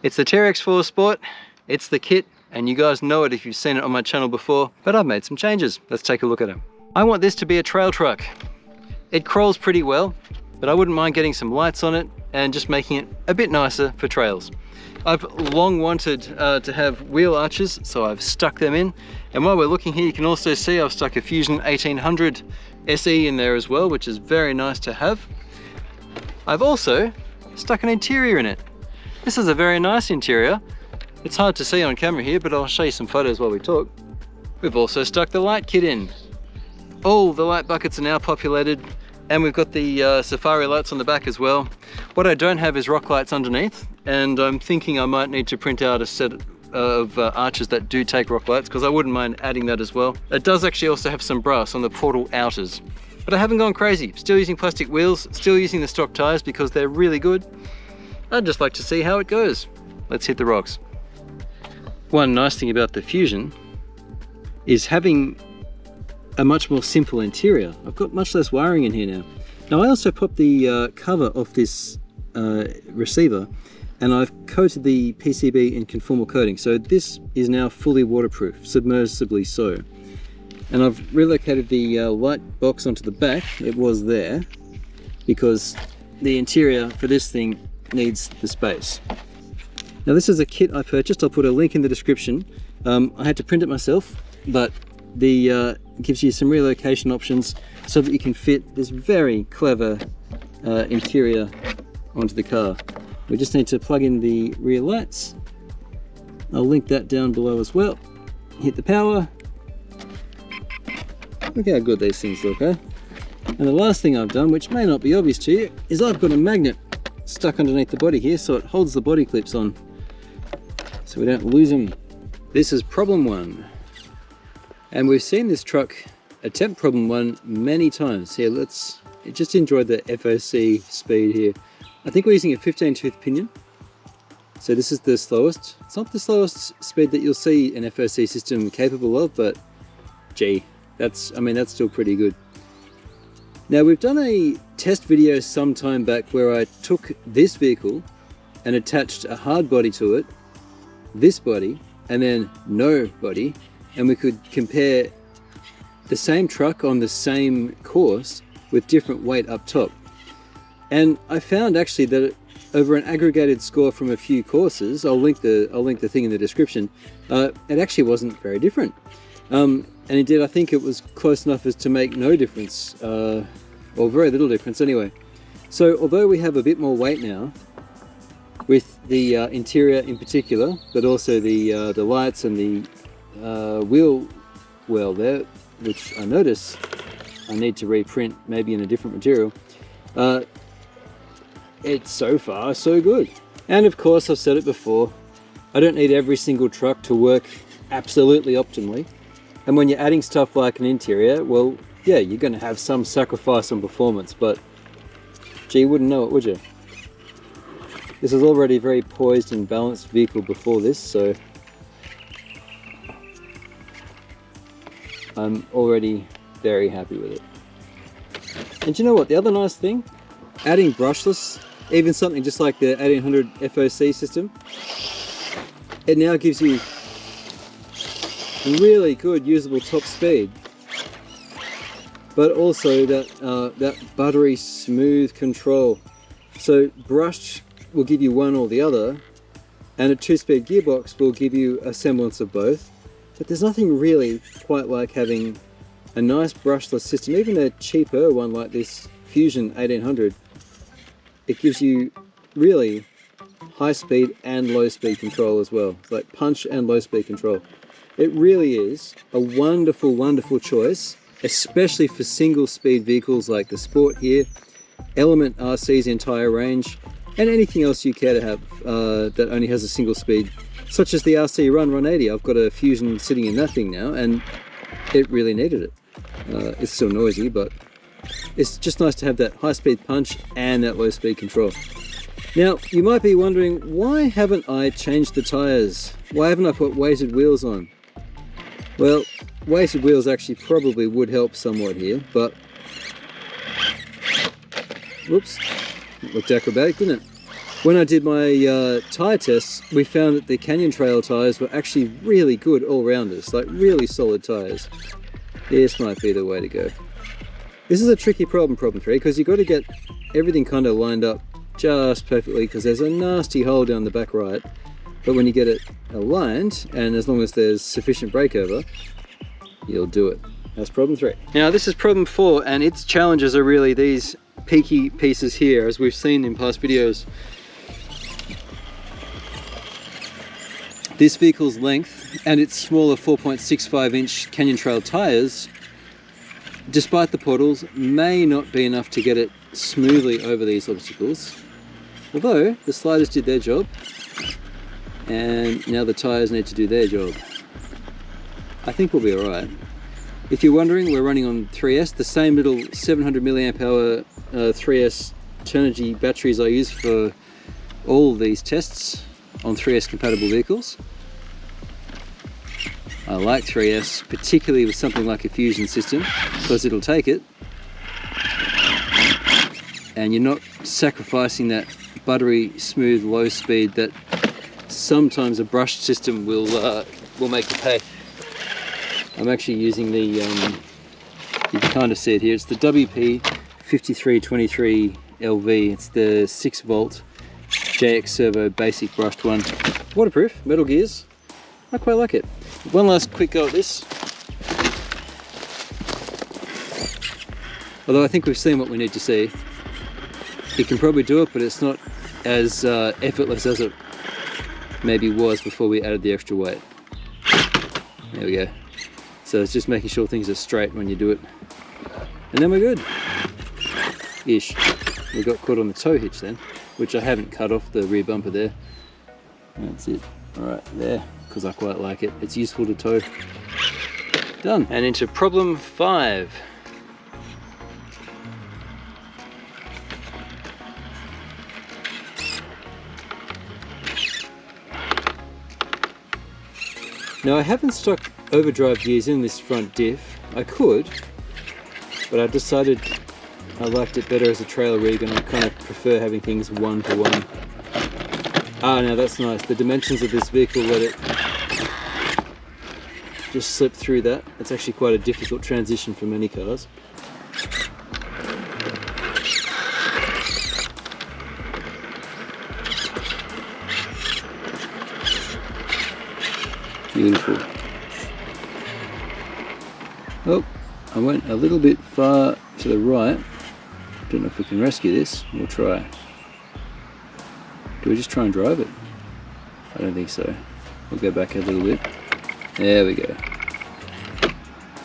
It's the TRX4 Sport, it's the kit, and you guys know it if you've seen it on my channel before, but I've made some changes. Let's take a look at it. I want this to be a trail truck. It crawls pretty well, but I wouldn't mind getting some lights on it and just making it a bit nicer for trails. I've long wanted to have wheel arches, so I've stuck them in. And while we're looking here, you can also see I've stuck a Fusion 1800 SE in there as well, which is very nice to have. I've also stuck an interior in it. This is a very nice interior. It's hard to see on camera here, but I'll show you some photos while we talk. We've also stuck the light kit in. All the light buckets are now populated, and we've got the safari lights on the back as well. What I don't have is rock lights underneath, and I'm thinking I might need to print out a set of arches that do take rock lights, because I wouldn't mind adding that as well. It does actually also have some brass on the portal outers, but I haven't gone crazy. Still using plastic wheels, still using the stock tires because they're really good. I'd just like to see how it goes. Let's hit the rocks. One nice thing about the Fusion is having a much more simple interior. I've got much less wiring in here now. Now I also popped the cover off this receiver, and I've coated the PCB in conformal coating. So this is now fully waterproof, submersibly so. And I've relocated the light box onto the back. It was there because the interior for this thing needs the space. Now this is a kit I purchased. I'll put a link in the description. I had to print it myself, but it gives you some relocation options so that you can fit this very clever interior onto the car. We just need to plug in the rear lights. I'll link that down below as well. Hit the power. Look how good these things look, eh? And the last thing I've done, which may not be obvious to you, is I've got a magnet stuck underneath the body here, so it holds the body clips on so we don't lose them. This is problem one, and we've seen this truck attempt problem one many times. Here, let's just enjoy the FOC speed here. I think we're using a 15 tooth pinion, so this is the slowest. It's not the slowest speed that you'll see an FOC system capable of, but gee, that's still pretty good. Now we've done a test video some time back where I took this vehicle and attached a hard body to it, this body, and then no body, and we could compare the same truck on the same course with different weight up top. And I found actually that over an aggregated score from a few courses, I'll link the thing in the description, it actually wasn't very different. And indeed I think it was close enough as to make no difference, or very little difference anyway. So although we have a bit more weight now, with the interior in particular, but also the lights and the wheel well there, which I notice I need to reprint maybe in a different material, it's so far so good. And of course, I've said it before, I don't need every single truck to work absolutely optimally. And when you're adding stuff like an interior, well, yeah, you're going to have some sacrifice on performance, but gee, you wouldn't know it, would you? This is already a very poised and balanced vehicle before this, so I'm already very happy with it. And you know what, the other nice thing, adding brushless, even something just like the 1800 FOC system, it now gives you really good usable top speed, but also that buttery smooth control. So brushed will give you one or the other, and a 2-speed gearbox will give you a semblance of both, but there's nothing really quite like having a nice brushless system. Even a cheaper one like this Fusion 1800, it gives you really high speed and low speed control as well. It's like punch and low speed control. It really is a wonderful, wonderful choice, especially for single speed vehicles like the Sport here, Element RC's entire range, and anything else you care to have that only has a single speed, such as the RC Run 180. I've got a Fusion sitting in that thing now, and it really needed it. It's still noisy, but it's just nice to have that high speed punch and that low speed control. Now, you might be wondering, why haven't I changed the tires? Why haven't I put weighted wheels on? Well, weighted wheels actually probably would help somewhat here, but whoops, it looked acrobatic, didn't it? When I did my tyre tests, we found that the Canyon Trail tyres were actually really good all-rounders, like really solid tyres. This might be the way to go. This is a tricky problem 3, because you've got to get everything kind of lined up just perfectly, because there's a nasty hole down the back right. But when you get it aligned, and as long as there's sufficient breakover, you'll do it. That's problem 3. Now this is problem 4, and its challenges are really these peaky pieces here, as we've seen in past videos. This vehicle's length and its smaller 4.65 inch Canyon Trail tyres, despite the puddles, may not be enough to get it smoothly over these obstacles. Although the sliders did their job, and now the tyres need to do their job. I think we'll be alright. If you're wondering, we're running on 3S, the same little 700 milliamp hour 3S Turnigy batteries I use for all these tests on 3S compatible vehicles. I like 3S, particularly with something like a fusion system, because it'll take it and you're not sacrificing that buttery smooth low speed that sometimes a brushed system will make you pay. I'm actually using the you can kind of see it here, it's the WP5323LV. It's the 6 volt JX Servo basic brushed one. Waterproof, metal gears. I quite like it. One last quick go at this. Although I think we've seen what we need to see. You can probably do it, but it's not as effortless as it maybe was before we added the extra weight. There we go. So it's just making sure things are straight when you do it. And then we're good. Ish. We got caught on the tow hitch then, which I haven't cut off the rear bumper there. That's it. Alright, there, because I quite like it. It's useful to tow. Done. And into problem 5. Now I haven't stuck overdrive gears in this front diff. I could, but I decided I liked it better as a trail rig, and I kind of prefer having things 1-to-1. Ah, now that's nice. The dimensions of this vehicle let it just slip through that. It's actually quite a difficult transition for many cars. Beautiful. Oh, I went a little bit far to the right. Don't know if we can rescue this. We'll try. Do we just try and drive it? I don't think so. We'll go back a little bit. There we go.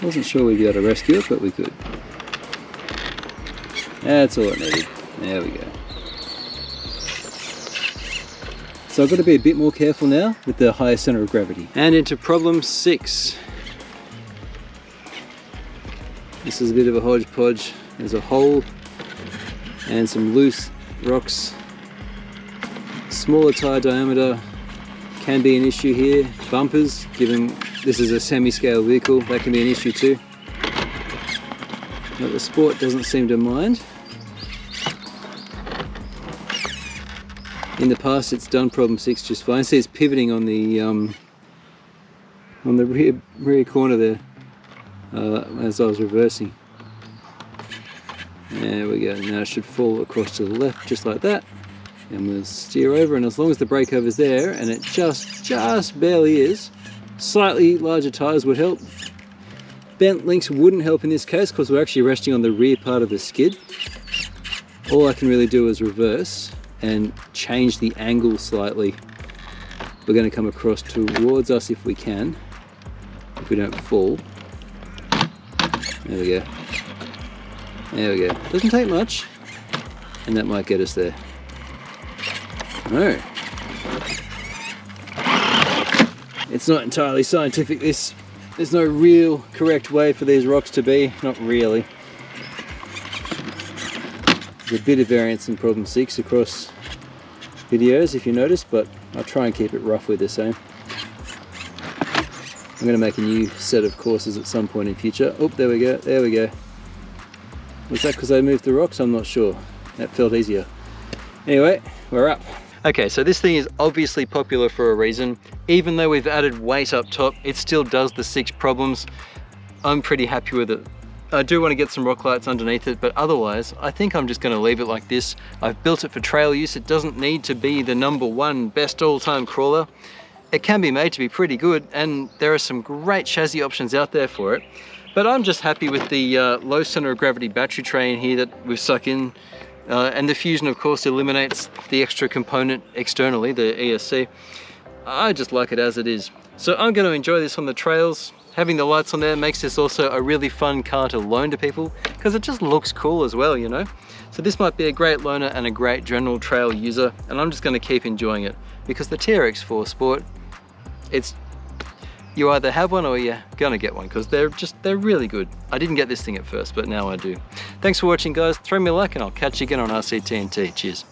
Wasn't sure we'd be able to rescue it, but we could. That's all it needed. There we go. So I've got to be a bit more careful now with the higher center of gravity. And into problem 6. This is a bit of a hodgepodge. There's a hole and some loose rocks. Smaller tire diameter can be an issue here. Bumpers, given this is a semi-scale vehicle, that can be an issue too. But the Sport doesn't seem to mind. In the past it's done problem 6 just fine. See, it's pivoting on the rear corner there as I was reversing. There we go. Now it should fall across to the left just like that. And we'll steer over, and as long as the breakover's there, and it just barely is, slightly larger tyres would help. Bent links wouldn't help in this case because we're actually resting on the rear part of the skid. All I can really do is reverse and change the angle slightly. We're going to come across towards us if we can, if we don't fall. There we go. There we go. Doesn't take much, and that might get us there. No. It's not entirely scientific, this. There's no real correct way for these rocks to be. Not really. There's a bit of variance in problem 6 across videos, if you notice, but I'll try and keep it roughly the same. I'm going to make a new set of courses at some point in future. Oh, there we go, there we go. Was that because I moved the rocks? I'm not sure. That felt easier. Anyway, we're up. Okay, so this thing is obviously popular for a reason. Even though we've added weight up top, it still does the 6 problems. I'm pretty happy with it. I do want to get some rock lights underneath it, but otherwise, I think I'm just going to leave it like this. I've built it for trail use. It doesn't need to be the #1 best all-time crawler. It can be made to be pretty good, and there are some great chassis options out there for it. But I'm just happy with the low center of gravity battery tray in here that we've stuck in. And the Fusion, of course, eliminates the extra component externally, the ESC. I just like it as it is. So I'm going to enjoy this on the trails. Having the lights on there makes this also a really fun car to loan to people, because it just looks cool as well, you know? So this might be a great loaner and a great general trail user, and I'm just going to keep enjoying it, because the TRX4 Sport, you either have one or you're gonna get one, because they're really good. I didn't get this thing at first, but now I do. Thanks for watching, guys. Throw me a like and I'll catch you again on RC-TNT. Cheers.